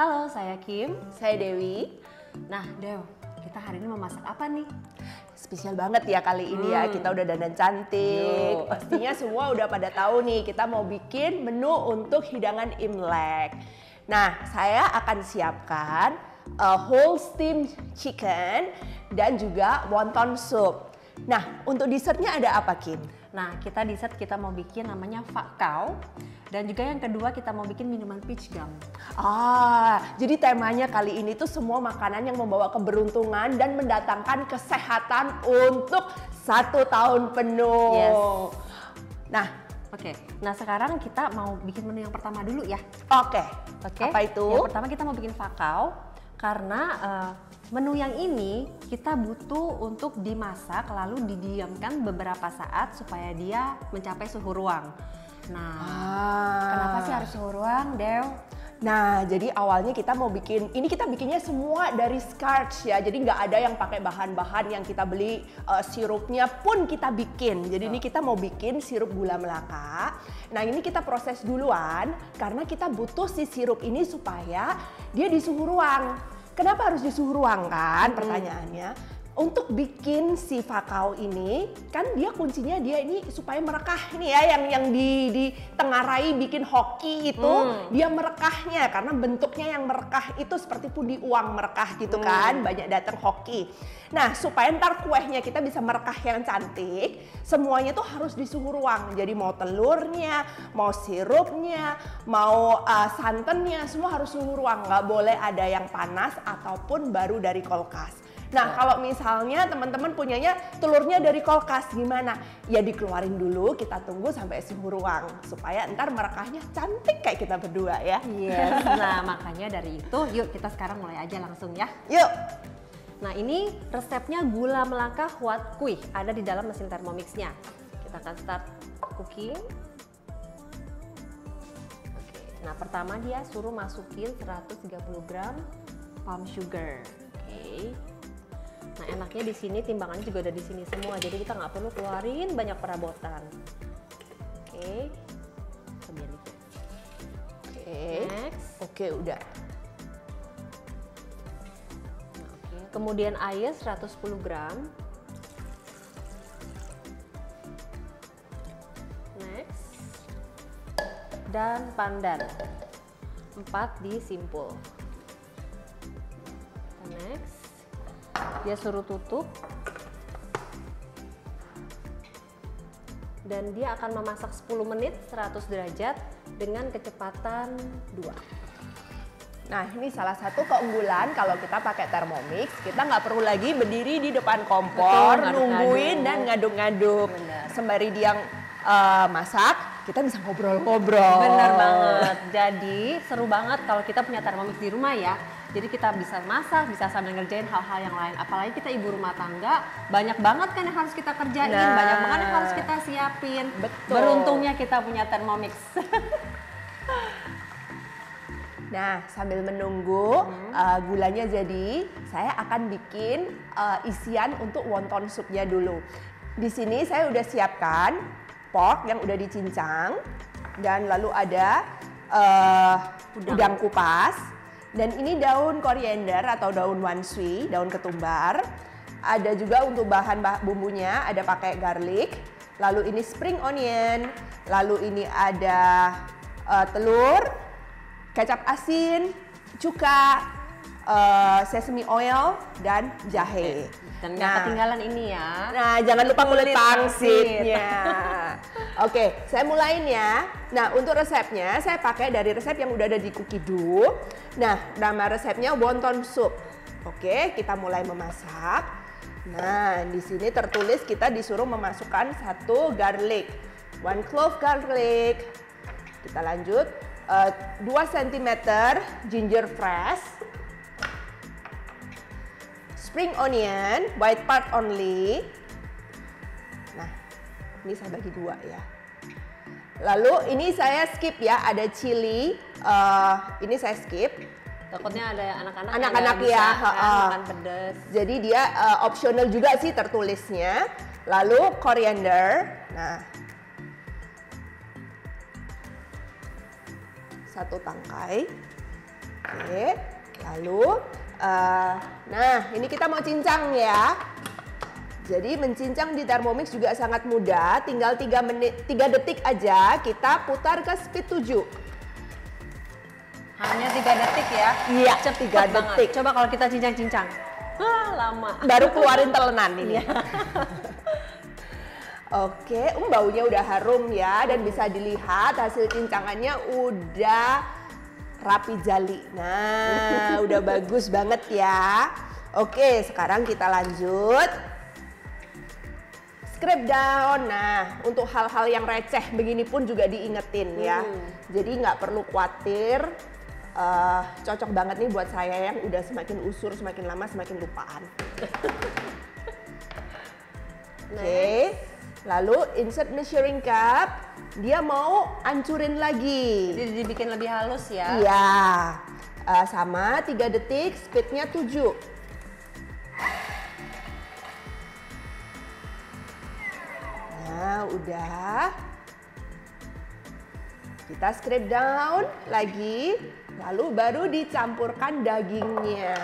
Halo, saya Kim. Saya Dewi. Nah, Dew, kita hari ini mau masak apa nih? Spesial banget ya kali ini ya, kita udah dandan cantik. Yo. Pastinya semua udah pada tahu nih, kita mau bikin menu untuk hidangan Imlek. Nah, saya akan siapkan whole steamed chicken dan juga wonton soup. Nah, untuk dessertnya ada apa, Kim? Nah, dessert kita mau bikin namanya fakau. Dan juga yang kedua kita mau bikin minuman peach gum. Jadi temanya kali ini tuh semua makanan yang membawa keberuntungan dan mendatangkan kesehatan untuk 1 tahun penuh. Yes. Nah, Oke, nah sekarang kita mau bikin menu yang pertama dulu ya. Oke. Oke. Apa itu? Yang pertama kita mau bikin fakau karena menu yang ini kita butuh untuk dimasak lalu didiamkan beberapa saat supaya dia mencapai suhu ruang. Nah, kenapa sih harus suhu ruang, Dew? Nah, jadi awalnya kita mau bikin, ini kita bikinnya semua dari scratch ya. Jadi nggak ada yang pakai bahan-bahan yang kita beli, sirupnya pun kita bikin. Jadi ini kita mau bikin sirup gula Melaka. Nah, ini kita proses duluan karena kita butuh si sirup ini supaya dia di suhu ruang. Kenapa harus di suhu ruang kan? Pertanyaannya. Untuk bikin si fakau ini, kan dia kuncinya dia ini supaya merekah nih ya, yang ditengarai bikin hoki itu, dia merekahnya karena bentuknya yang merekah itu seperti pundi uang merekah gitu kan, banyak datang hoki. Nah, supaya ntar kuehnya kita bisa merekah yang cantik, semuanya tuh harus di suhu ruang. Jadi mau telurnya, mau sirupnya, mau santannya, semua harus suhu ruang. Nggak boleh ada yang panas ataupun baru dari kulkas. Nah, kalau misalnya teman-teman punyanya telurnya dari kulkas gimana? Ya dikeluarin dulu, kita tunggu sampai suhu ruang supaya ntar merekahnya cantik kayak kita berdua ya. Yes, nah makanya dari itu yuk kita sekarang mulai aja langsung ya. Yuk. Nah, ini resepnya gula Melaka Hot Kuih, ada di dalam mesin Thermomix-nya. Kita akan start cooking. Oke. Nah, pertama dia suruh masukin 130 gram palm sugar. Oke. Nah, enaknya di sini timbangannya juga ada di sini semua, jadi kita nggak perlu keluarin banyak perabotan. Oke. Coba dikit. Oke. Next. Oke, udah. Kemudian air 110 gram. Next. Dan pandan 4 disimpul. Next. Dia suruh tutup. Dan dia akan memasak 10 menit 100 derajat dengan kecepatan 2. Nah, ini salah satu keunggulan kalau kita pakai Thermomix, kita nggak perlu lagi berdiri di depan kompor, Betul, nungguin dan ngaduk-ngaduk. Sembari dia masak, kita bisa ngobrol-ngobrol. Bener banget. Jadi seru banget kalau kita punya Thermomix di rumah ya. Jadi kita bisa masak, bisa sambil ngerjain hal-hal yang lain. Apalagi kita ibu rumah tangga, banyak banget kan yang harus kita kerjain, banyak banget yang harus kita siapin. Betul. Beruntungnya kita punya Thermomix. Nah, sambil menunggu gulanya jadi, saya akan bikin isian untuk wonton supnya dulu. Di sini saya udah siapkan pork yang udah dicincang, dan lalu ada udang kupas, dan ini daun koriander atau daun wanshui, daun ketumbar. Ada juga untuk bahan bumbunya, ada pakai garlic, lalu ini spring onion, lalu ini ada telur, kecap asin, cuka, sesame oil, dan jahe. Dan nggak ketinggalan ini ya. Nah, jangan lupa kulit Kulit pangsitnya. Oke, saya mulain ya. Nah, untuk resepnya saya pakai dari resep yang udah ada di Cookie Dough. Nah, nama resepnya wonton soup. Oke, kita mulai memasak. Nah, di sini tertulis kita disuruh memasukkan 1 garlic, 1 clove garlic. Kita lanjut. 2 cm ginger fresh, spring onion, white part only. Nah, ini saya bagi 2 ya. Lalu ini saya skip ya, ada chili, ini saya skip. Takutnya ada anak-anak Anak-anak yang ya, bisa kan, makan pedas. Jadi dia optional juga sih tertulisnya. Lalu koriander, nah 1 tangkai. Oke. Oke, lalu, nah ini kita mau cincang ya. Jadi mencincang di Thermomix juga sangat mudah, tinggal 3 detik aja kita putar ke speed 7. Hanya 3 detik ya? Iya, Cepet 3 banget. detik. Coba kalau kita cincang-cincang. Lama. Baru keluarin telenan ini. Oke, baunya udah harum ya, dan bisa dilihat hasil cincangannya udah rapi jali. Nah, udah bagus banget ya. Oke, sekarang kita lanjut. Scrape down. Nah, untuk hal-hal yang receh begini pun juga diingetin ya. Jadi nggak perlu khawatir. Cocok banget nih buat saya yang udah semakin usur, semakin lama semakin lupaan. Oke, lalu insert measuring cup. Dia mau hancurin lagi. Jadi dibikin lebih halus ya? Iya, sama 3 detik, speednya 7. Nah, udah. Kita scrape down lagi, lalu baru dicampurkan dagingnya.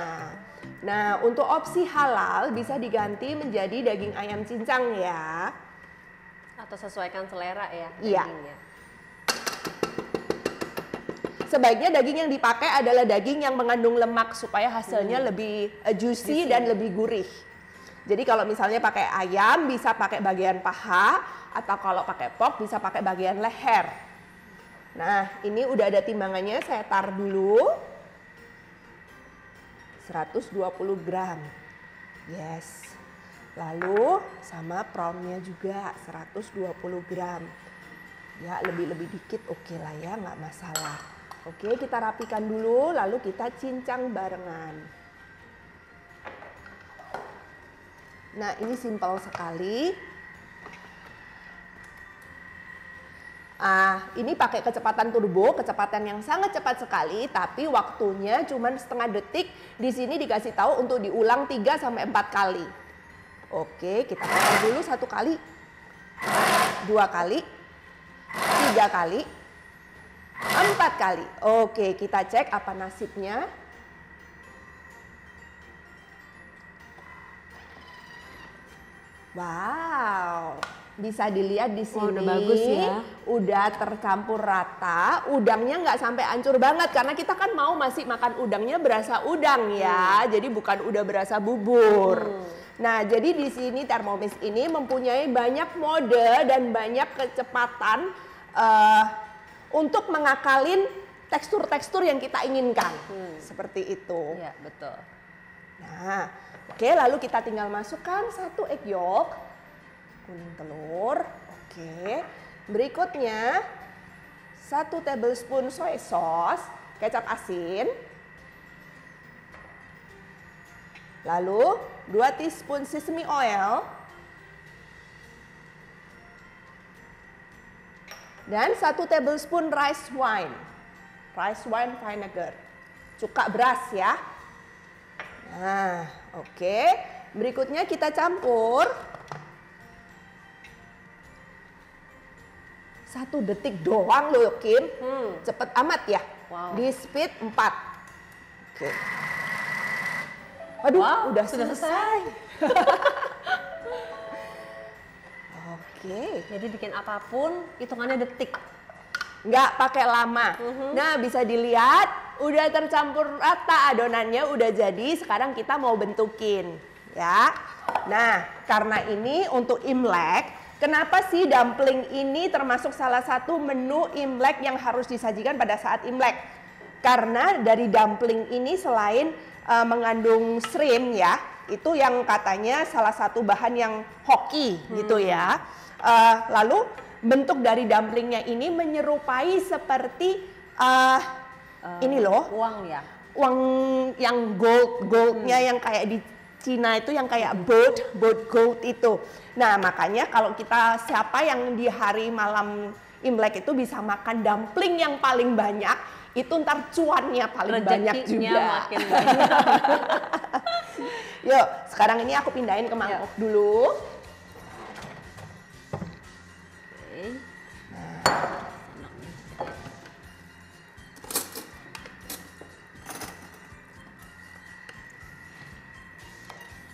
Nah, untuk opsi halal bisa diganti menjadi daging ayam cincang ya. Atau sesuaikan selera ya Iya. dagingnya. Sebaiknya daging yang dipakai adalah daging yang mengandung lemak supaya hasilnya lebih juicy dan lebih gurih. Jadi kalau misalnya pakai ayam bisa pakai bagian paha, atau kalau pakai pork bisa pakai bagian leher. Nah, ini udah ada timbangannya, saya tar dulu. 120 gram. Yes. Lalu sama prawnnya juga 120 gram. Ya, lebih-lebih dikit oke lah ya, nggak masalah. Oke, kita rapikan dulu, lalu kita cincang barengan. Nah, ini simpel sekali. Ini pakai kecepatan turbo, kecepatan yang sangat cepat sekali, tapi waktunya cuma setengah detik. Di sini dikasih tahu untuk diulang 3 sampai 4 kali. Oke, kita potong dulu 1 kali, 2 kali, 3 kali, 4 kali. Oke, kita cek apa nasibnya. Wow, bisa dilihat di sini. Udah bagus ya. Udah tercampur rata. Udangnya nggak sampai hancur banget karena kita kan mau masih makan udangnya berasa udang ya. Jadi bukan udah berasa bubur. Nah, jadi di sini Thermomix ini mempunyai banyak mode dan banyak kecepatan untuk mengakalin tekstur-tekstur yang kita inginkan. Seperti itu. Iya, betul. Nah, oke, lalu kita tinggal masukkan 1 egg yolk, kuning telur. Oke, berikutnya 1 tablespoon soy sauce, kecap asin. Lalu 2 teaspoon sesame oil. Dan 1 tablespoon rice wine vinegar. Cuka beras ya. Nah, oke. Berikutnya kita campur. 1 detik doang loh, Kim. Cepet amat ya. Wow. Di speed 4. Oke. Aduh, Wow, udah sudah selesai. Oke. Jadi bikin apapun hitungannya detik. Nggak pakai lama. Nah, bisa dilihat udah tercampur rata adonannya, udah jadi. Sekarang kita mau bentukin ya. Nah, karena ini untuk Imlek, kenapa sih dumpling ini termasuk salah satu menu Imlek yang harus disajikan pada saat Imlek? Karena dari dumpling ini selain mengandung shrimp ya, itu yang katanya salah satu bahan yang hoki gitu ya. Lalu bentuk dari dumplingnya ini menyerupai seperti ini loh, Uang ya. uang yang goldnya yang kayak di Cina itu yang kayak boat gold itu. Nah, makanya kalau kita siapa yang di hari malam Imlek itu bisa makan dumpling yang paling banyak, itu ntar cuannya paling banyak juga. Makin banyak. Yuk, sekarang ini aku pindahin ke mangkok dulu.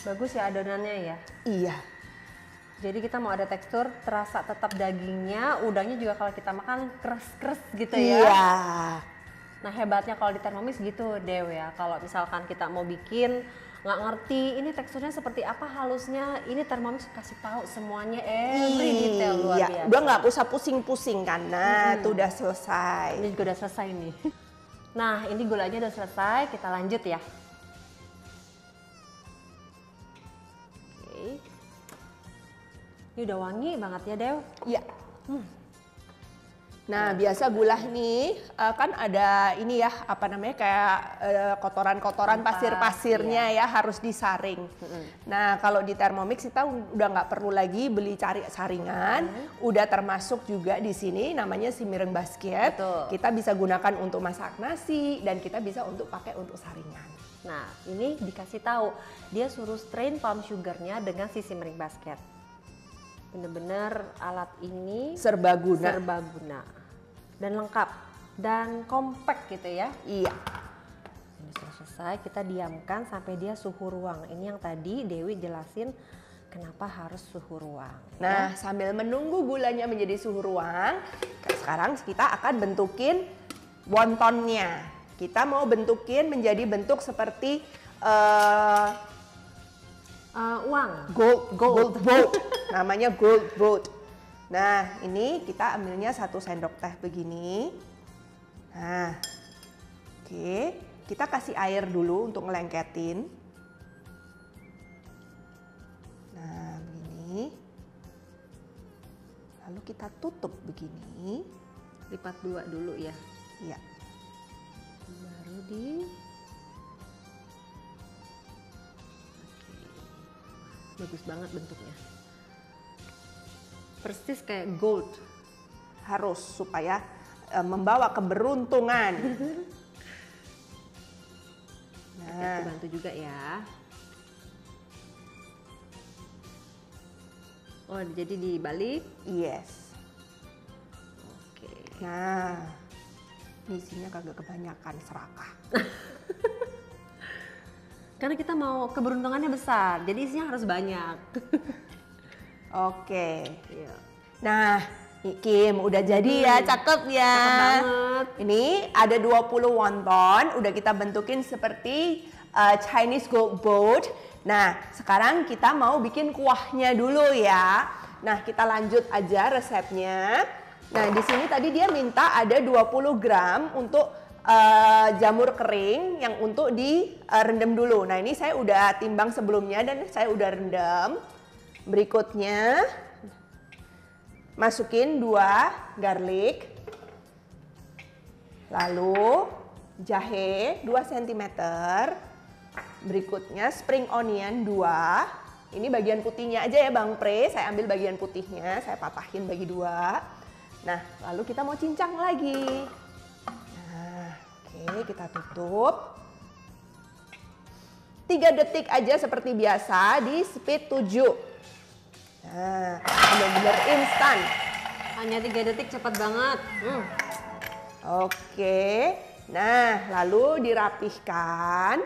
Bagus ya adonannya ya. Iya. Jadi kita mau ada tekstur terasa tetap dagingnya, udangnya juga kalau kita makan keras-keras gitu ya. Iya. Nah hebatnya kalau di Thermomix gitu Dew ya, kalau misalkan kita mau bikin nggak ngerti ini teksturnya seperti apa halusnya, ini Thermomix kasih tahu semuanya every detail luar biasa. Udah nggak usah pusing-pusing kan, nah itu udah selesai. Ini juga udah selesai nih. Nah ini gulanya udah selesai, kita lanjut ya. Oke. Ini udah wangi banget ya Dew. Iya. Nah biasa gula nih kan ada ini ya apa namanya kayak kotoran-kotoran pasir-pasirnya ya harus disaring. Nah kalau di Thermomix kita udah nggak perlu lagi beli cari saringan, udah termasuk juga di sini namanya si Mireng Basket. Betul. Kita bisa gunakan untuk masak nasi dan kita bisa untuk pakai untuk saringan. Nah ini dikasih tahu dia suruh strain palm sugarnya dengan si Simmering Basket. Bener-bener alat ini serbaguna dan lengkap dan compact gitu ya. Iya. Ini sudah selesai, kita diamkan sampai dia suhu ruang. Ini yang tadi Dewi jelasin kenapa harus suhu ruang. Nah sambil menunggu gulanya menjadi suhu ruang, sekarang kita akan bentukin wontonnya. Kita mau bentukin menjadi bentuk seperti uang. Gold boat, namanya gold boat. Nah ini kita ambilnya 1 sendok teh begini. Nah, oke, kita kasih air dulu untuk ngelengketin. Nah begini. Lalu kita tutup begini. Lipat 2 dulu ya. Iya. Baru di. Bagus banget bentuknya. Persis kayak gold. Harus supaya membawa keberuntungan. Nah, bantu juga ya. Oh, jadi dibalik. Yes. Oke. Nah, ini isinya kagak kebanyakan serakah. Karena kita mau keberuntungannya besar, jadi isinya harus banyak. Oke. Iya. Nah, Kim udah jadi ya, cakep ya. Cakep banget. Ini ada 20 wonton, udah kita bentukin seperti Chinese gold boat. Nah, sekarang kita mau bikin kuahnya dulu ya. Nah, kita lanjut aja resepnya. Nah, di sini tadi dia minta ada 20 gram untuk jamur kering yang untuk direndam dulu. Nah ini saya udah timbang sebelumnya dan saya udah rendam. Berikutnya masukin 2 garlic. Lalu jahe 2 cm. Berikutnya spring onion 2. Ini bagian putihnya aja ya Bang Pre. Saya ambil bagian putihnya, saya patahin bagi 2. Nah lalu kita mau cincang lagi. Oke, kita tutup. 3 detik aja seperti biasa di speed 7. Nah, benar-benar instan. Hanya 3 detik cepat banget. Oke, nah lalu dirapihkan.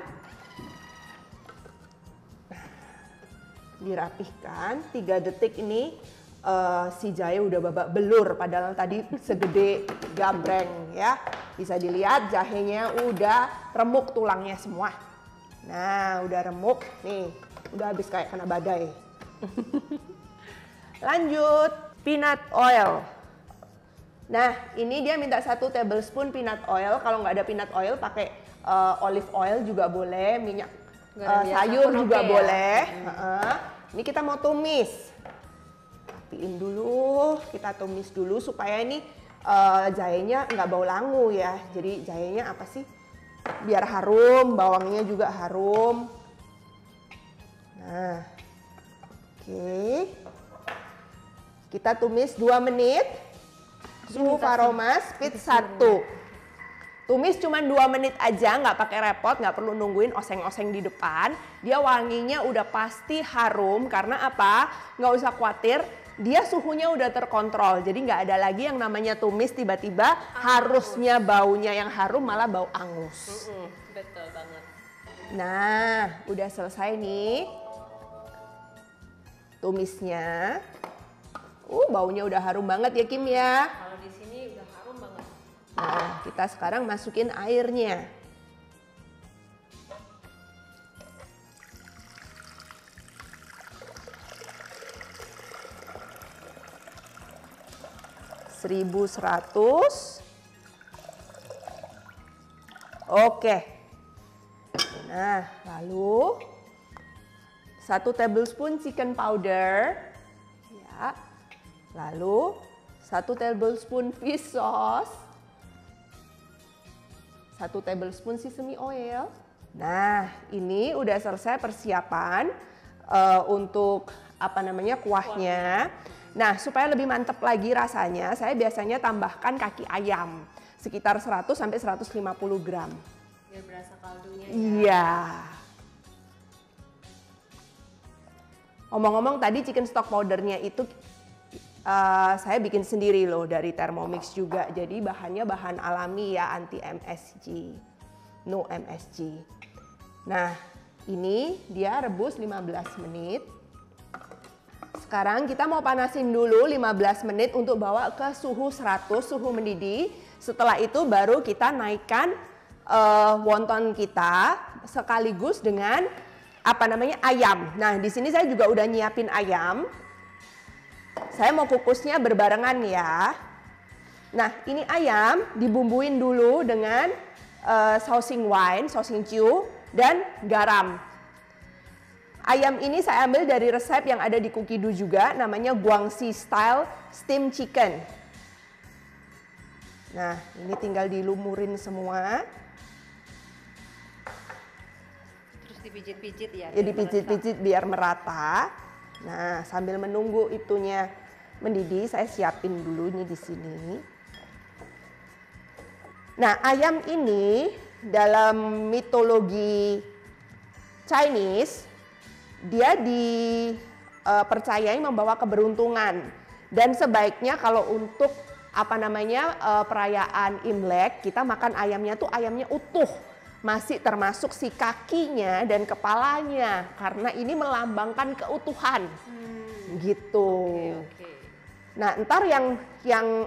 Dirapihkan, 3 detik ini si jahe udah babak belur padahal tadi segede gambreng ya. Bisa dilihat jahenya udah remuk tulangnya semua. Nah udah remuk nih, udah habis kayak kena badai. Lanjut, peanut oil. Nah ini dia minta 1 tablespoon peanut oil. Kalau nggak ada peanut oil pakai olive oil juga boleh, minyak sayur juga boleh. Ini kita mau tumis. Rapiin dulu, kita tumis dulu supaya ini jahenya nggak bau langu ya. Jadi jahenya apa sih? Biar harum, bawangnya juga harum. Nah, oke. Kita tumis 2 menit. Suhu aroma speed 1. Tumis cuma 2 menit aja, nggak pakai repot, nggak perlu nungguin oseng-oseng di depan. Dia wanginya udah pasti harum, karena apa? Nggak usah khawatir, dia suhunya udah terkontrol. Jadi nggak ada lagi yang namanya tumis tiba-tiba harusnya baunya yang harum malah bau angus. Betul banget. Nah, udah selesai nih. tumisnya. Baunya udah harum banget ya Kim ya. Kalau di sini udah harum banget. Nah, kita sekarang masukin airnya. (1100). Oke. Nah, lalu 1 tablespoon chicken powder. Ya. Lalu 1 tablespoon fish sauce. 1 tablespoon sesame oil. Nah, ini udah selesai persiapan untuk kuahnya. Nah, supaya lebih mantep lagi rasanya, saya biasanya tambahkan kaki ayam sekitar 100 sampai 150 gram. Biar berasa kaldunya ya. Iya. Omong-omong tadi chicken stock powdernya itu saya bikin sendiri loh dari Thermomix juga. Jadi bahannya bahan alami ya, anti MSG. No MSG. Nah, ini dia rebus 15 menit. Sekarang kita mau panasin dulu 15 menit untuk bawa ke suhu 100, suhu mendidih. Setelah itu baru kita naikkan wonton kita sekaligus dengan ayam. Nah, di sini saya juga udah nyiapin ayam. Saya mau kukusnya berbarengan ya. Nah, ini ayam dibumbuin dulu dengan sausing wine, sausing chew, dan garam. Ayam ini saya ambil dari resep yang ada di Cookidoo juga, namanya Guangxi Style Steam Chicken. Nah, ini tinggal dilumurin semua. Terus dipijit-pijit ya? Ya, dipijit-pijit biar merata. Nah, sambil menunggu itunya mendidih, saya siapin dulu nih di sini. Nah, ayam ini dalam mitologi Chinese, dia dipercayai membawa keberuntungan. Dan sebaiknya kalau untuk perayaan Imlek, kita makan ayamnya tuh ayamnya utuh. Masih termasuk si kakinya dan kepalanya, karena ini melambangkan keutuhan. Gitu. Oke. Nah, ntar yang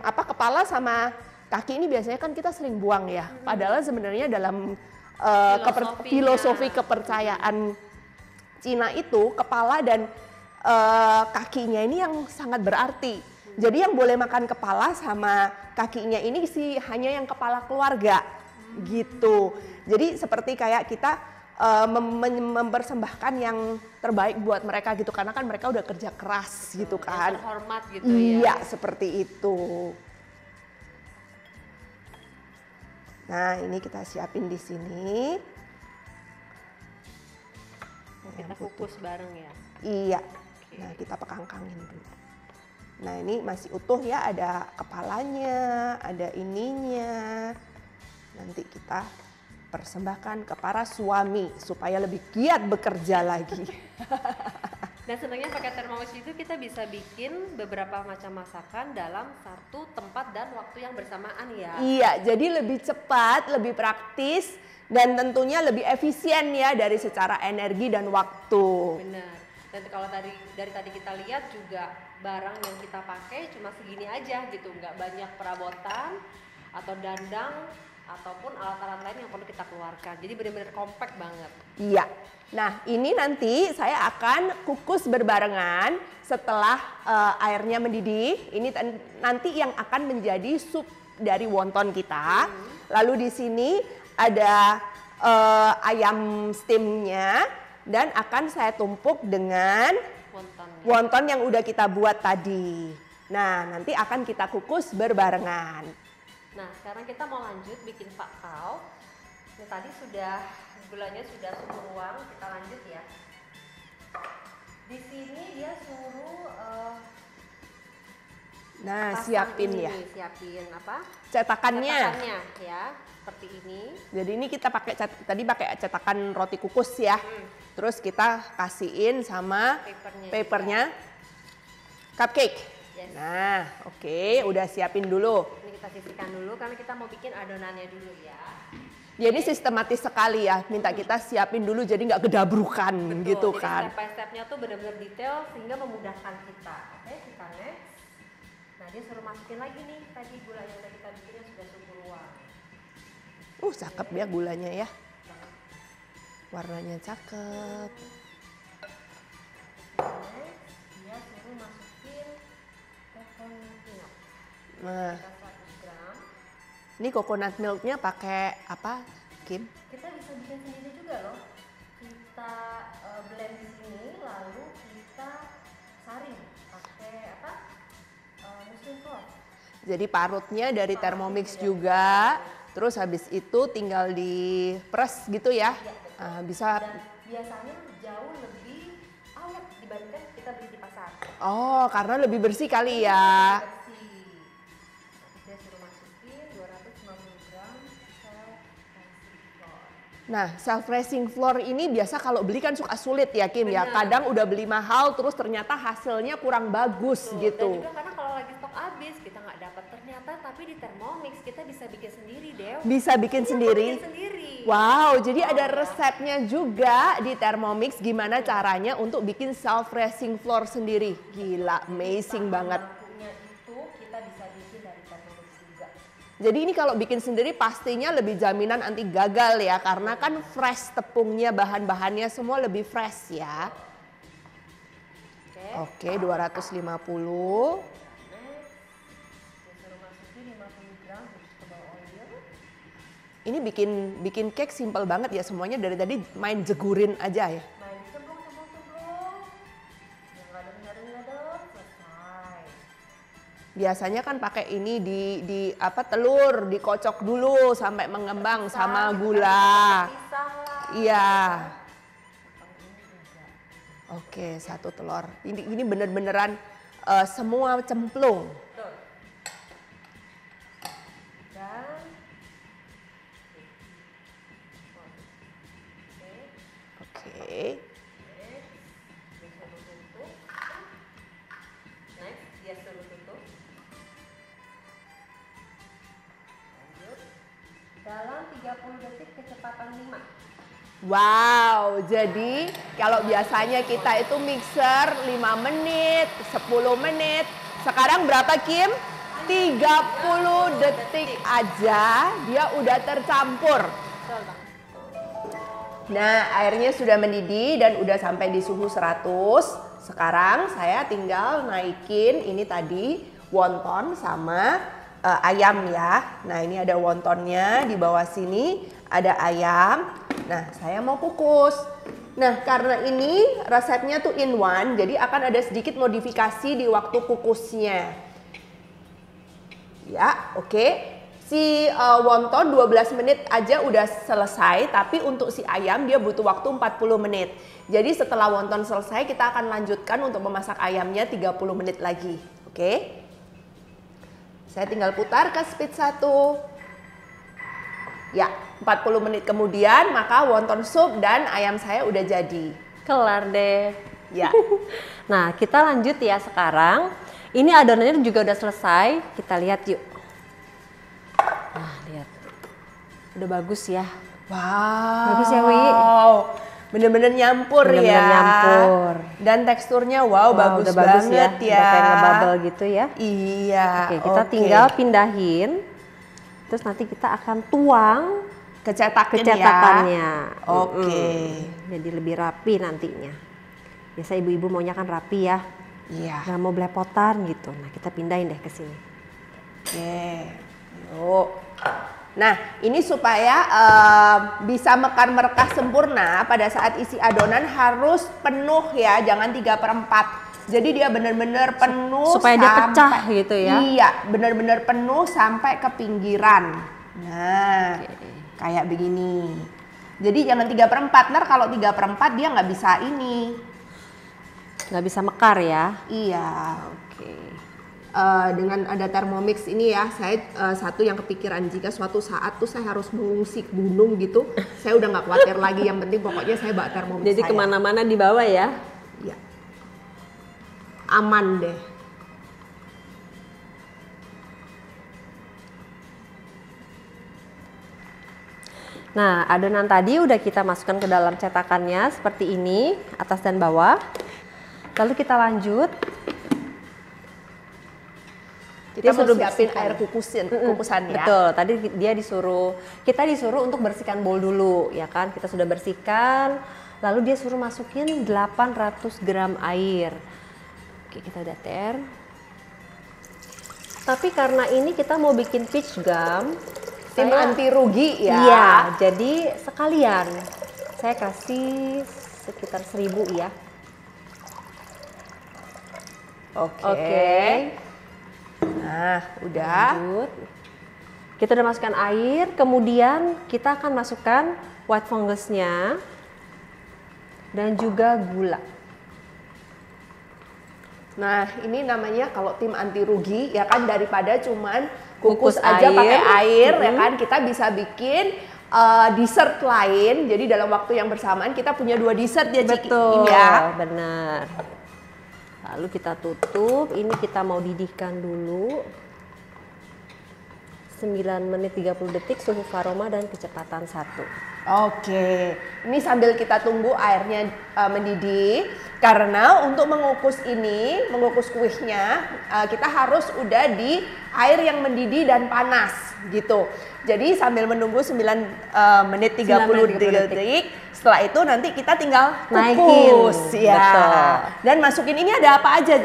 kepala sama kaki ini biasanya kan kita sering buang ya. Padahal sebenarnya dalam filosofi kepercayaan Cina itu kepala dan kakinya ini yang sangat berarti. Jadi yang boleh makan kepala sama kakinya ini sih hanya yang kepala keluarga gitu. Jadi seperti kayak kita mempersembahkan yang terbaik buat mereka gitu, karena kan mereka udah kerja keras gitu kan. Terhormat gitu ya. Iya, seperti itu. Nah, ini kita siapin di sini. Kita kukus bareng ya. Iya. Nah, kita pekangkangin dulu. Nah, ini masih utuh ya, ada kepalanya, ada ininya. Nanti kita persembahkan ke para suami supaya lebih giat bekerja lagi. Dan sebenarnya pakai Thermomix itu kita bisa bikin beberapa macam masakan dalam satu tempat dan waktu yang bersamaan ya. Iya, jadi lebih cepat, lebih praktis, dan tentunya lebih efisien ya dari secara energi dan waktu. Benar. Dan kalau dari tadi kita lihat juga barang yang kita pakai cuma segini aja gitu, nggak banyak perabotan atau dandang ataupun alat-alat lain yang perlu kita keluarkan. Jadi benar-benar compact banget. Iya. Nah, ini nanti saya akan kukus berbarengan setelah airnya mendidih. Ini nanti yang akan menjadi sup dari wonton kita. Lalu di sini ada ayam steamnya dan akan saya tumpuk dengan wonton yang udah kita buat tadi. Nah, nanti akan kita kukus berbarengan. Nah, sekarang kita mau lanjut bikin fakau. Ini tadi gulanya sudah suhu ruang, kita lanjut ya. Di sini dia suruh siapin ya. Siapin apa? Cetakannya ya, seperti ini. Jadi ini kita pakai cetakan roti kukus ya. Terus kita kasihin sama papernya cupcake. Yes. Nah, oke, udah siapin dulu. Ini kita sisihkan dulu karena kita mau bikin adonannya dulu ya. Ya ini sistematis sekali ya, minta kita siapin dulu jadi nggak kedabrukan. Betul, gitu jadi kan. step by stepnya tuh benar-benar detail sehingga memudahkan kita. Oke, kita next. Nah dia suruh masukin lagi nih tadi gula yang udah kita bikin yang sudah suhu ruang. Cakep ya gulanya ya. Warnanya cakep. Next, dia suruh masukin coconut milk. Nah, Kita 100 gram. ini coconut milknya pakai apa, Kim? Kita bisa bikin sendiri juga loh. Kita blend di sini lalu kita saring pakai apa? Muslin cloth. Jadi parutnya dari Thermomix juga. Terus habis itu tinggal diperes gitu ya. Bisa. Dan biasanya jauh lebih awet dibandingkan kita beli di pasar. Oh, karena lebih bersih kali ya. Bersih. Nanti saya suruh masukin 250 gram self-raising flour. Nah, self-raising flour ini biasa kalau beli kan suka sulit ya Kim ya. Benar. Kadang udah beli mahal terus ternyata hasilnya kurang bagus Tuh, gitu. Dan juga karena kalau lagi stok habis kita nggak dapat ternyata, tapi di Thermomix kita bisa bikin sendiri deh. Bisa bikin Iya, sendiri. bikin sendiri. Wow, jadi ada resepnya juga di Thermomix gimana caranya untuk bikin self-raising flour sendiri. Gila, amazing banget. Bumbunya itu kita bisa bikin dari Thermomix juga. Jadi ini kalau bikin sendiri pastinya lebih jaminan anti gagal ya, karena kan fresh tepungnya, bahan-bahannya semua lebih fresh ya. Oke, 250. Disuruh masukin 50 gram vegetable oil. Ini bikin cake simple banget ya, semuanya dari tadi main jegurin aja ya. Main cemplung. Yang nggak ada selesai. Biasanya kan pakai ini di apa telur dikocok dulu sampai mengembang sama gula. Pisah lah. Iya. Kalau ini juga. Oke, 1 telur. Ini bener-beneran semua cemplung. Betul. Dan Oke. dia suruh tutup. Next, dia suruh tutup. Lanjut. Dalam 30 detik kecepatan 5. Wow, jadi kalau biasanya kita itu mixer 5 menit, 10 menit. Sekarang berapa Kim? 30 detik aja dia udah tercampur. Betul Bang. Nah, airnya sudah mendidih dan udah sampai di suhu 100. Sekarang saya tinggal naikin ini tadi wonton sama ayam ya. Nah, ini ada wontonnya di bawah sini, ada ayam. Nah, saya mau kukus. Nah, karena ini resepnya tuh in one, jadi akan ada sedikit modifikasi di waktu kukusnya. Ya, oke. Si wonton 12 menit aja udah selesai, tapi untuk si ayam dia butuh waktu 40 menit. Jadi setelah wonton selesai kita akan lanjutkan untuk memasak ayamnya 30 menit lagi. Oke. Saya tinggal putar ke speed 1. Ya, 40 menit kemudian maka wonton sup dan ayam saya udah jadi. Kelar deh. Ya. Nah, kita lanjut ya sekarang. Ini adonannya juga udah selesai. Kita lihat yuk. Nah, lihat. Udah bagus ya. Wow. Bagus ya, Wi? Bener-bener nyampur Bener-bener ya. nyampur. Dan teksturnya bagus udah bagus banget ya. Udah kayak ngebubble gitu ya. Iya. Oke, kita tinggal pindahin. Terus nanti kita akan tuang ke cetakannya. Oke. Jadi lebih rapi nantinya. Biasa ibu-ibu maunya kan rapi ya. Iya. Nggak mau belepotan gitu. Nah, kita pindahin deh ke sini. Oke. Yuk. Nah, ini supaya bisa mekar-merekah sempurna pada saat isi adonan harus penuh ya, jangan 3/4. Jadi dia benar-benar penuh supaya dia pecah gitu ya. Iya, benar-benar penuh sampai ke pinggiran. Nah, kayak begini. Jadi jangan 3/4. Ntar kalau 3/4 dia nggak bisa ini. Nggak bisa mekar ya. Iya. Oke. Dengan ada Thermomix ini ya, saya satu yang kepikiran jika suatu saat tuh saya harus mengungsi ke gunung gitu, saya udah nggak khawatir lagi. Yang penting pokoknya saya bawa Thermomix. Jadi saya. kemana-mana dibawa ya. Ya. Aman deh. Nah, adonan tadi udah kita masukkan ke dalam cetakannya seperti ini, atas dan bawah. Lalu kita lanjut. Kita suruh siapin bersihkan. air kukusan ya. Betul, tadi kita disuruh untuk bersihkan bowl dulu, ya kan? Kita sudah bersihkan, lalu dia suruh masukin 800 gram air. Oke, kita udah ter. Tapi karena ini kita mau bikin peach gum, Tim anti rugi ya. Iya, jadi sekalian saya kasih sekitar 1000 ya. Oke. Nah, udah. Lanjut. Kita udah masukkan air, kemudian kita akan masukkan white fungusnya dan juga gula. Nah, ini namanya kalau tim anti rugi ya kan, daripada cuman Kukus kukus aja air. pakai air ya kan, kita bisa bikin dessert lain. Jadi dalam waktu yang bersamaan kita punya 2 dessert ya, Ciki. Betul, Ini ya. benar. Lalu kita tutup, ini kita mau didihkan dulu 9 menit 30 detik, suhu aroma dan kecepatan 1. Oke, ini sambil kita tunggu airnya mendidih, karena untuk mengukus kuihnya kita harus udah di air yang mendidih dan panas gitu. Jadi sambil menunggu 9 menit 30 detik, setelah itu nanti kita tinggal kukus Naikin. ya. Betul. Dan masukin ini ada apa aja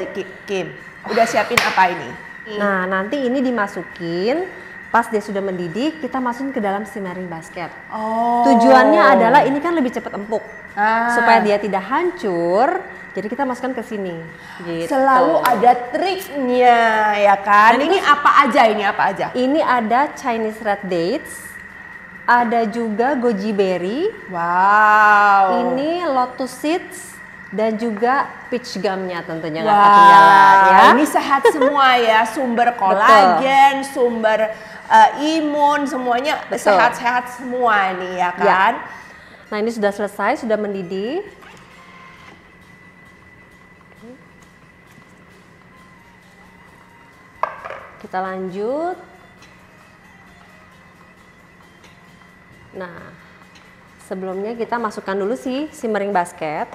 Kim? Udah siapin apa ini? Nah, nanti ini dimasukin. Pas dia sudah mendidih, kita masukin ke dalam simmering basket. Oh. Tujuannya adalah ini kan lebih cepat empuk, Ah. supaya dia tidak hancur. Jadi kita masukkan ke sini. Gitu. Selalu ada triknya ya kan. Dan Ini apa aja? Ini apa aja? Ini ada Chinese red dates, ada juga goji berry, Wow. ini lotus seeds, dan juga peach gumnya tentunya nggak Wah, ketinggalan ya. ini sehat semua ya, sumber kolagen, sumber imun, semuanya Betul. sehat-sehat semua nih ya kan. Nah, ini sudah selesai, sudah mendidih. Kita lanjut. Nah, sebelumnya kita masukkan dulu si simmering basket.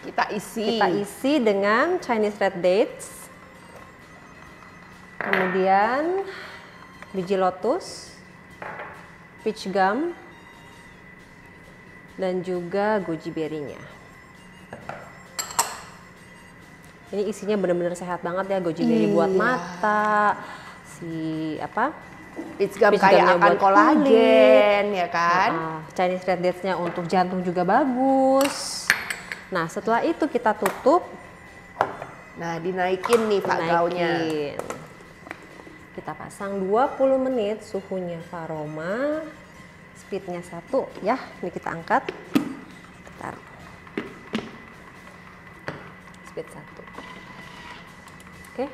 Kita isi. Kita isi dengan Chinese red dates. Kemudian biji lotus, peach gum, dan juga goji berry-nya. Ini isinya benar-benar sehat banget ya, goji berry buat Iya. mata, Peach gum peach kayak gumnya akan buat kolagen ya kan. Chinese red dates-nya untuk jantung juga bagus. Nah, setelah itu kita tutup, Nah, dinaikin nih Pak gaunya. naikin. Kita pasang 20 menit suhunya aroma, speednya 1 ya. Ini kita angkat, taruh. Speed 1. Oke,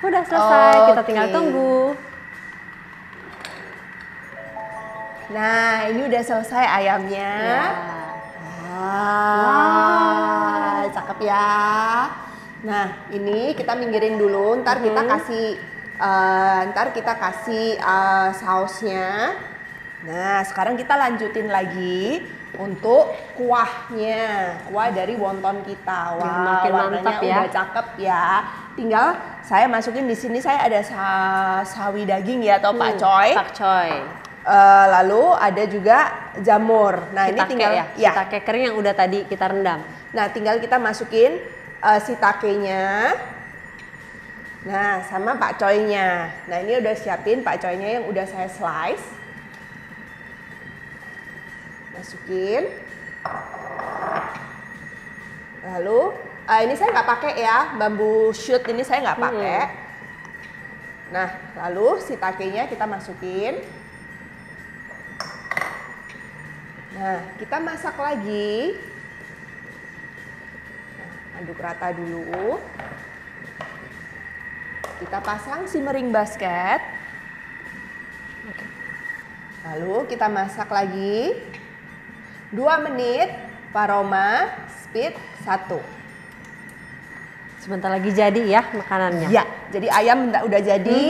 udah selesai. Kita tinggal Oke. tunggu. Nah, ini udah selesai ayamnya. Ya. Wah, cakep ya. Nah, ini kita minggirin dulu. Ntar kita kasih sausnya. Nah, sekarang kita lanjutin lagi untuk kuahnya. Kuah dari wonton kita. Wah, makin warnanya mantap ya. udah cakep ya. Tinggal saya masukin di sini, saya ada sawi daging ya atau pakcoy. Pakcoy. Lalu ada juga jamur. Nah, ini Shiitake tinggal ya, shiitake kering yang udah tadi kita rendam. Nah, tinggal kita masukin shiitake-nya. Nah, sama pakcoynya. Nah, ini udah siapin pakcoynya yang udah saya slice. Masukin. Lalu ini saya nggak pakai ya, bambu shoot ini saya nggak pakai. Nah, lalu shiitake-nya kita masukin. Nah, kita masak lagi. Nah, aduk rata dulu. Kita pasang simmering basket. Lalu kita masak lagi 2 menit, aroma, speed 1. Sebentar lagi jadi ya makanannya. Ya, jadi ayam udah jadi.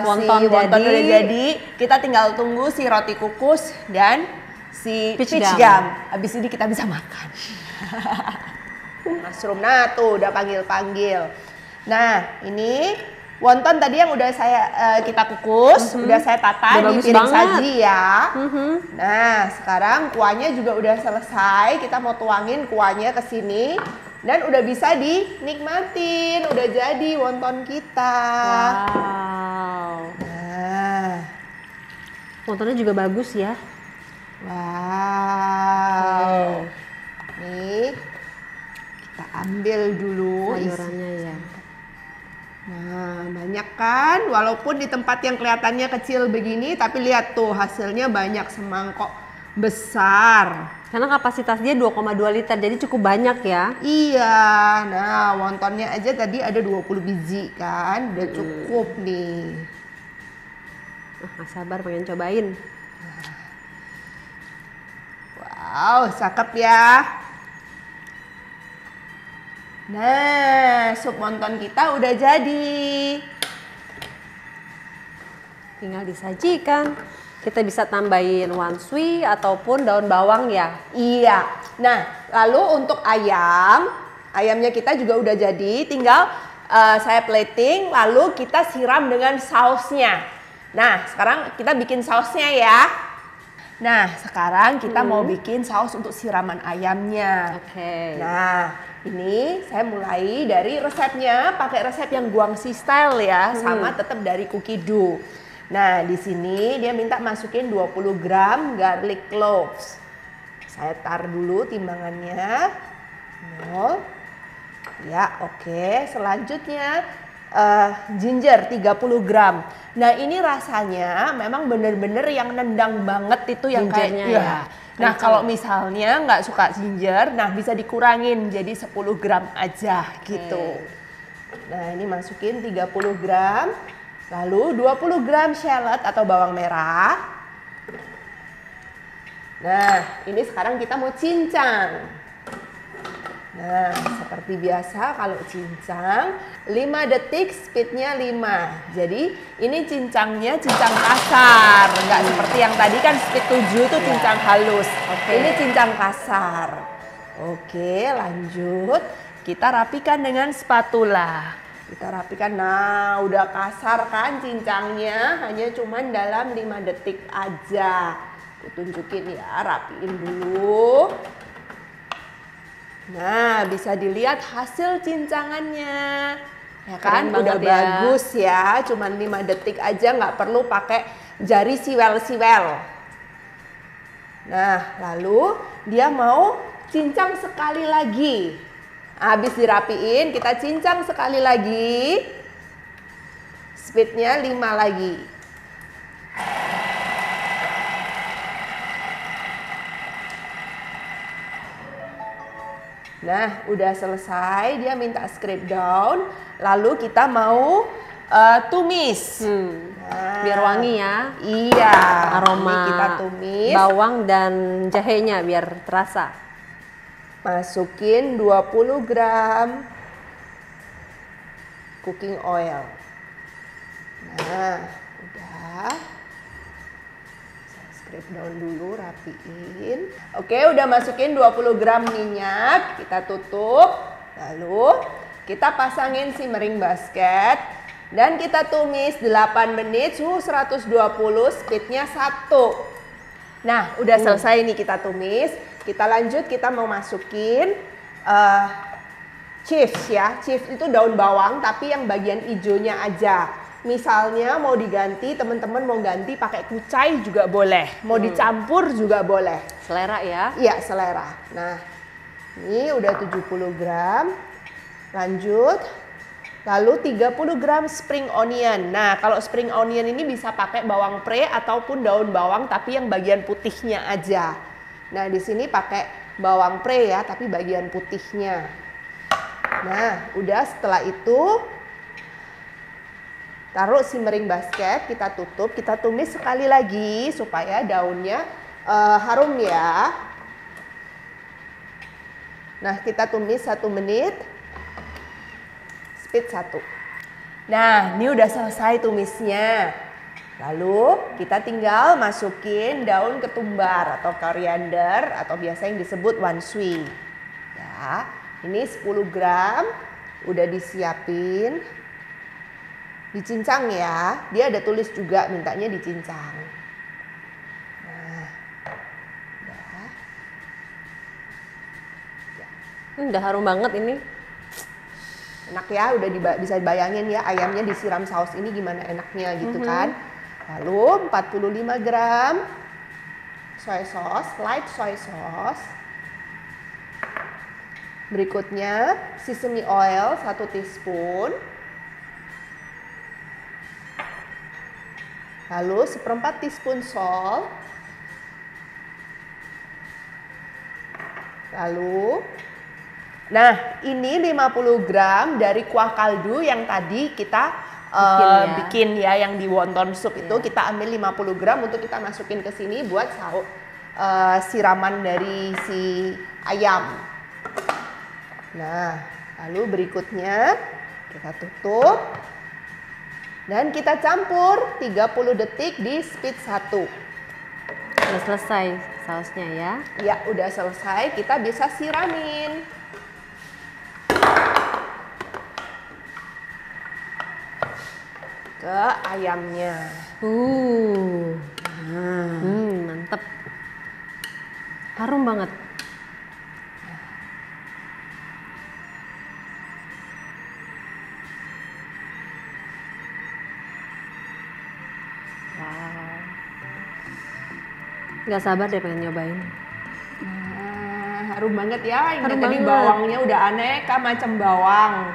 Wonton si wonton jadi. udah jadi. Kita tinggal tunggu si roti kukus dan si Peach peach gum. gum. Habis ini kita bisa makan. Mushroom, nah tuh udah panggil-panggil. Nah ini wonton tadi yang udah kita kukus, udah saya tata Udah di bagus piring banget. saji ya. Nah sekarang kuahnya juga udah selesai, kita mau tuangin kuahnya ke sini dan udah bisa dinikmatin, udah jadi wonton kita. Wow. Nah, Wontonnya juga bagus ya. wow. Nih kita ambil dulu Sayurannya ya. Nah, banyak kan? Walaupun di tempat yang kelihatannya kecil begini, tapi lihat tuh hasilnya banyak semangkok besar. Karena kapasitas dia 2,2 liter, jadi cukup banyak ya. Iya, nah wontonnya aja tadi ada 20 biji kan, udah cukup nih. Nggak sabar pengen cobain. Wow, cakep ya. Nah, sup wonton kita udah jadi. Tinggal disajikan. Kita bisa tambahin wanshui ataupun daun bawang ya. Iya. Nah, lalu untuk ayamnya kita juga udah jadi. Tinggal saya plating, lalu kita siram dengan sausnya. Nah, sekarang kita bikin sausnya ya. Nah, sekarang kita mau bikin saus untuk siraman ayamnya. Oke. Nah, ini saya mulai dari resepnya, pakai resep yang Guangxi style ya, sama tetap dari cookie dough. Nah, di sini dia minta masukin 20 gram garlic cloves. Saya tar dulu timbangannya. 0. Ya, oke. Selanjutnya ginger 30 gram. Nah, ini rasanya memang bener-bener yang nendang banget itu yang Gingernya kayak ya. Nah, kalau misalnya nggak suka ginger, nah bisa dikurangin jadi 10 gram aja gitu. Nah, ini masukin 30 gram. Lalu 20 gram shallot atau bawang merah. Nah, ini sekarang kita mau cincang. Nah, seperti biasa kalau cincang 5 detik, speednya 5. Jadi ini cincangnya cincang kasar, nggak seperti yang tadi kan speed 7 tuh cincang halus. Ini cincang kasar. Oke, lanjut. Kita rapikan dengan spatula. Kita rapikan, nah udah kasar kan cincangnya, hanya cuman dalam 5 detik aja. Aku tunjukin ya, rapiin dulu. Nah, bisa dilihat hasil cincangannya. Ya kan, Keren udah banget ya. bagus ya, cuman 5 detik aja, nggak perlu pakai jari siwel-siwel. Nah, lalu dia mau cincang sekali lagi. Habis dirapiin, kita cincang sekali lagi. Speednya 5 lagi. Nah, udah selesai. Dia minta scrape down. Lalu kita mau tumis. Nah, Biar wangi ya. Iya. Aroma Ini kita tumis. bawang dan jahenya biar terasa. Masukin 20 gram cooking oil. Nah, udah. Saya scrape down dulu, rapiin. Oke, udah masukin 20 gram minyak. Kita tutup. Lalu kita pasangin simmering basket. Dan kita tumis 8 menit, suhu 120, speednya 1. Nah, udah selesai nih kita tumis. Kita lanjut, kita mau masukin chives ya. Chives itu daun bawang, tapi yang bagian hijaunya aja. Misalnya mau diganti, teman-teman mau ganti pakai kucai juga boleh. Mau dicampur juga boleh. Selera ya. Iya, selera. Nah, ini udah 70 gram. Lanjut. Lalu 30 gram spring onion. Nah, kalau spring onion ini bisa pakai bawang pre ataupun daun bawang, tapi yang bagian putihnya aja. Nah, di sini pakai bawang pre ya, tapi bagian putihnya. Nah, udah setelah itu taruh simmering basket, kita tutup, kita tumis sekali lagi supaya daunnya harum ya. Nah, kita tumis 1 menit. Speed 1. Nah, ini udah selesai tumisnya. Lalu kita tinggal masukin daun ketumbar atau koriander atau biasa yang disebut wanshui. Ya, ini 10 gram udah disiapin. Dicincang ya. Dia ada tulis juga mintanya dicincang. Nah, Udah harum banget ini. enak ya, udah bisa dibayangin ya ayamnya disiram saus ini gimana enaknya gitu kan. Lalu 45 gram soy sauce, light soy sauce. Berikutnya sesame oil 1 teaspoon. Lalu 1/4 teaspoon salt. Lalu, nah ini 50 gram dari kuah kaldu yang tadi kita bikin ya yang di wonton soup itu kita ambil 50 gram untuk kita masukin ke sini buat siraman dari si ayam. Nah, lalu berikutnya kita tutup dan kita campur 30 detik di speed 1. Udah selesai sausnya ya. Ya, udah selesai, kita bisa siramin. Ke ayamnya. Mantep. Harum banget. Wow. Nggak sabar deh pengen nyobain. Nah, harum banget ya. Ini Harum tadi banget. bawangnya udah aneka macam bawang.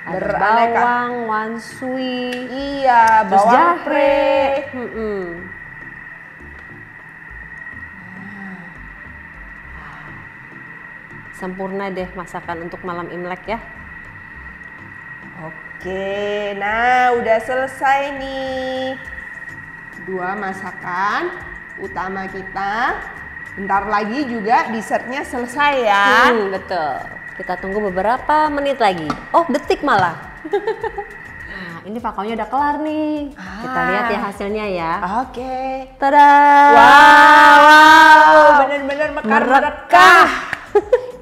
Ada Beraneka. bawang, wanshui, Iya, terus bawang jahe. pre. Sempurna deh masakan untuk malam Imlek ya. Oke, nah udah selesai nih. 2 masakan utama kita. Bentar lagi juga dessertnya selesai ya. Betul. Kita tunggu beberapa menit lagi. Oh, detik malah. Nah, ini pakaunya udah kelar nih. Kita lihat ya hasilnya ya. Oke. Tada! Wow, bener-bener mekar-merekah.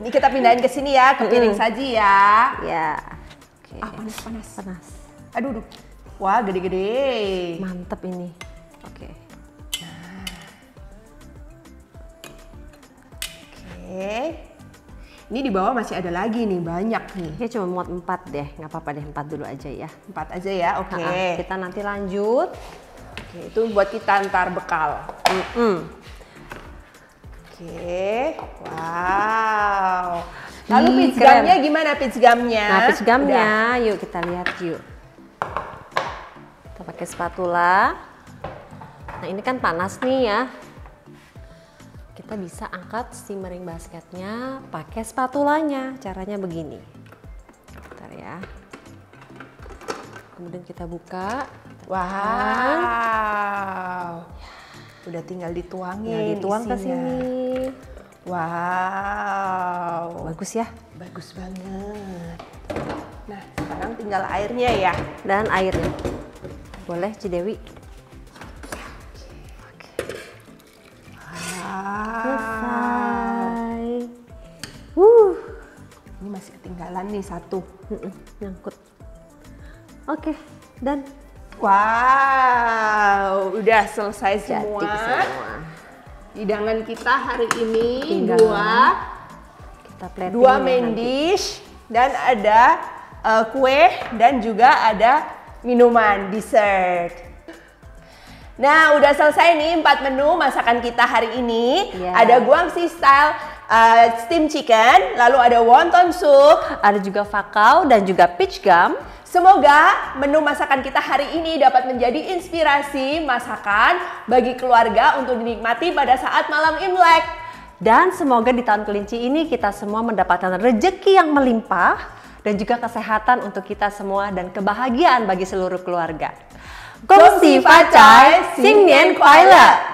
Ini kita pindahin ke sini ya, ke piring saji ya. Ya. Oke. Panas. Panas. Aduh. Wah, gede-gede. Mantep ini. Oke. Oke. Ini di bawah masih ada lagi nih, banyak nih. Ini cuma muat 4 deh. Nggak apa-apa deh, 4 dulu aja ya. 4 aja ya, oke. Kita nanti lanjut. Oke, itu buat kita ntar bekal. Oke, wow. Lalu peach gumnya gimana peach gumnya? Nah, peach gumnya, yuk kita lihat yuk. Kita pakai spatula. Nah, ini kan panas nih ya. Kita bisa angkat simmering basketnya pakai spatulanya. Caranya begini. Bentar ya. Kemudian kita buka. Wow. Udah tinggal dituangin. Nah, dituang ke isinya. sini. Wow. Bagus ya. Bagus banget. Nah, sekarang tinggal airnya ya. Dan airnya. Boleh, Cidewi. Selesai. Ini masih ketinggalan nih 1. Nyangkut. Oke, dan Wow, udah selesai jadi semua. semua. Hidangan kita hari ini Tinggal kita plating 2 main dish dan ada kue dan juga ada minuman dessert. Nah, udah selesai nih 4 menu masakan kita hari ini. Yeah. Ada Guangxi style steam chicken, lalu ada wonton soup, Ada juga fakau dan juga peach gum. Semoga menu masakan kita hari ini dapat menjadi inspirasi masakan bagi keluarga untuk dinikmati pada saat malam Imlek. Dan semoga di tahun kelinci ini kita semua mendapatkan rezeki yang melimpah dan juga kesehatan untuk kita semua dan kebahagiaan bagi seluruh keluarga. Gongxi Fa Cai, Xing Nian Kuai Le!